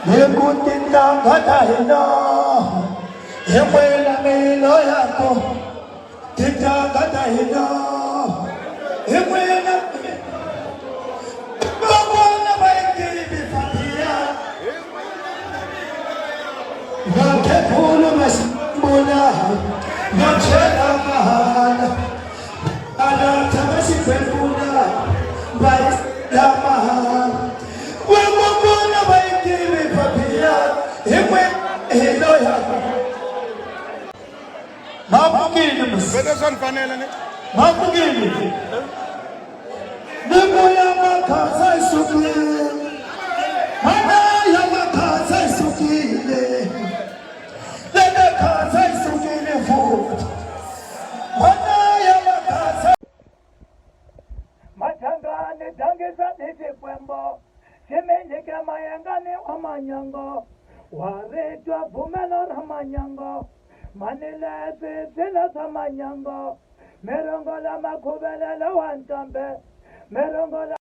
Ekutinda gatahina, emwela melo yako. Tinda gatahina, emwela. Babona baikiri bifatia. Nakepulu masibuna, nachela mahala. Ala tamasi pembuna, bais la mahala. Babona baikiri bifatia, emwela melo yako. Mapugini mas. Bedeson panela ne. Mapugini. Nemo ya makasa sukile. Mana ya makasa sukile. Nene kasa sukile fu. Mana ya makasa. Matangane dangeza nete kwembo. Semenye kama yangane wamanyango. Waretwa vumelo ramanyango. Manila zela samanyango. Merongo la makubele la wantambe. Merongo la